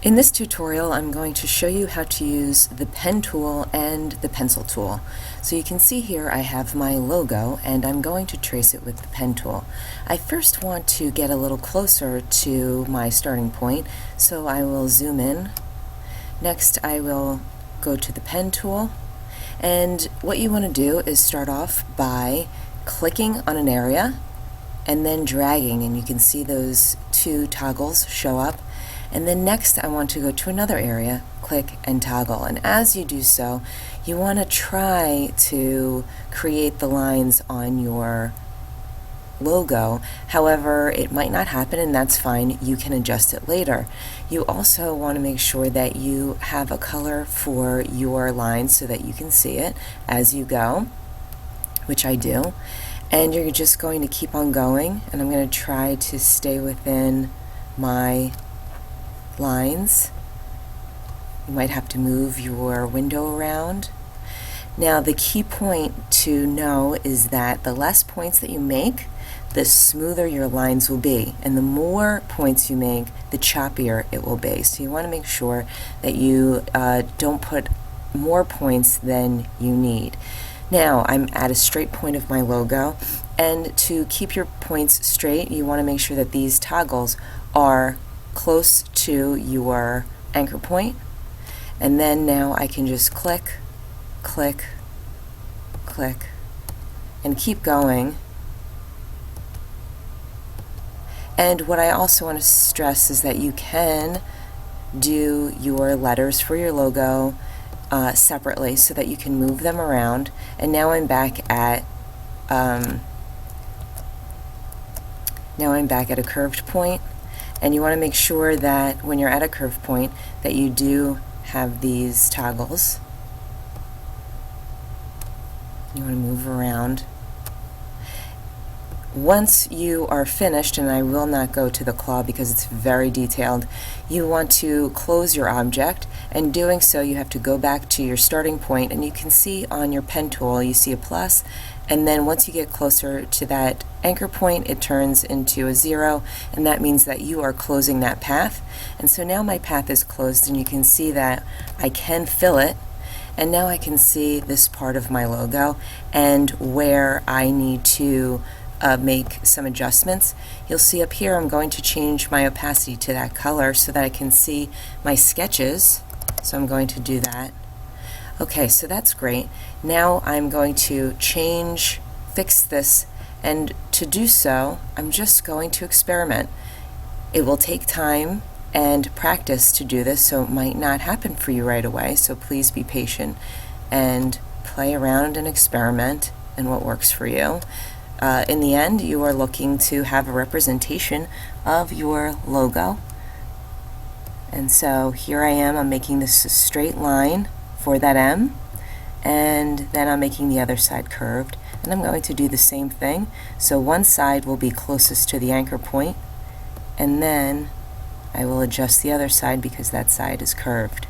In this tutorial, I'm going to show you how to use the pen tool and the pencil tool. So you can see here I have my logo and I'm going to trace it with the pen tool. I first want to get a little closer to my starting point, so I will zoom in. Next I will go to the pen tool, and what you want to do is start off by clicking on an area and then dragging, and you can see those two toggles show up. And then next I want to go to another area, click and toggle. And as you do so, you want to try to create the lines on your logo. However, it might not happen, and that's fine. You can adjust it later. You also want to make sure that you have a color for your lines so that you can see it as you go, which I do. And you're just going to keep on going, and I'm going to try to stay within my lines. You might have to move your window around. Now the key point to know is that the less points that you make, the smoother your lines will be, and the more points you make, the choppier it will be. So you want to make sure that you don't put more points than you need. Now I'm at a straight point of my logo, and to keep your points straight, you want to make sure that these toggles are close to your anchor point. And then now I can just click, click, click, and keep going. And what I also want to stress is that you can do your letters for your logo separately so that you can move them around. And now I'm back at a curved point. And you want to make sure that when you're at a curve point that you do have these toggles. You want to move around. Once you are finished, and I will not go to the claw because it's very detailed, you want to close your object, and doing so you have to go back to your starting point, and you can see on your pen tool you see a plus, and then once you get closer to that anchor point it turns into a 0, and that means that you are closing that path. And so now my path is closed, and you can see that I can fill it, and now I can see this part of my logo and where I need to make some adjustments. You'll see up here I'm going to change my opacity to that color so that I can see my sketches, so I'm going to do that. Okay, so that's great. Now I'm going to fix this, and to do so I'm just going to experiment. It will take time and practice to do this, so it might not happen for you right away, so please be patient and play around and experiment in what works for you. In the end, you are looking to have a representation of your logo. And so here I am, I'm making this a straight line for that M, and then I'm making the other side curved, and I'm going to do the same thing. So one side will be closest to the anchor point, and then I will adjust the other side because that side is curved.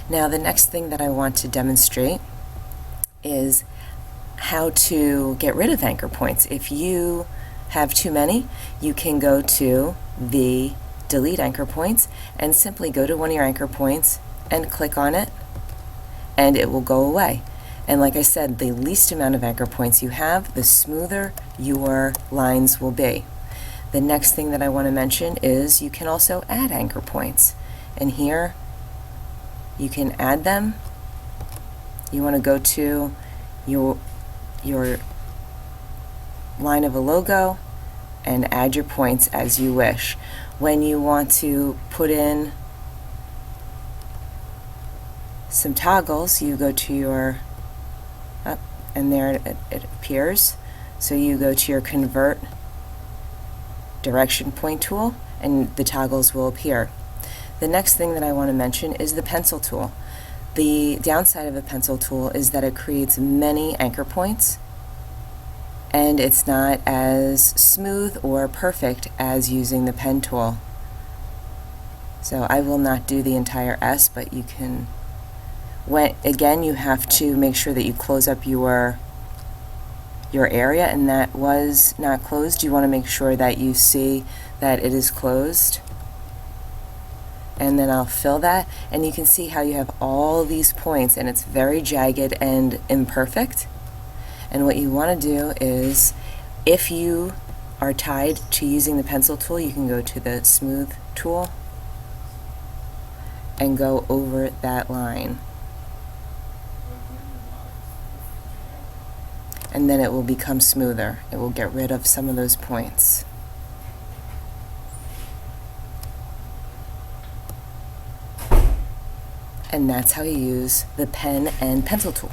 Now the next thing that I want to demonstrate is how to get rid of anchor points. If you have too many, you can go to the delete anchor points and simply go to one of your anchor points and click on it, and it will go away. And like I said, the least amount of anchor points you have, the smoother your lines will be. The next thing that I want to mention is you can also add anchor points, and here you can add them. You want to go to your line of a logo and add your points as you wish. When you want to put in some toggles, you go to your and there it appears. So you go to your convert direction point tool and the toggles will appear. The next thing that I want to mention is the pencil tool. The downside of a pencil tool is that it creates many anchor points, and it's not as smooth or perfect as using the pen tool. So I will not do the entire S, but you can, again you have to make sure that you close up your area, and that was not closed. You want to make sure that you see that it is closed. and then I'll fill that, and you can see how you have all these points and it's very jagged and imperfect. And what you want to do is, if you are tied to using the pencil tool, you can go to the smooth tool and go over that line. And then it will become smoother. It will get rid of some of those points. And that's how you use the pen and pencil tool.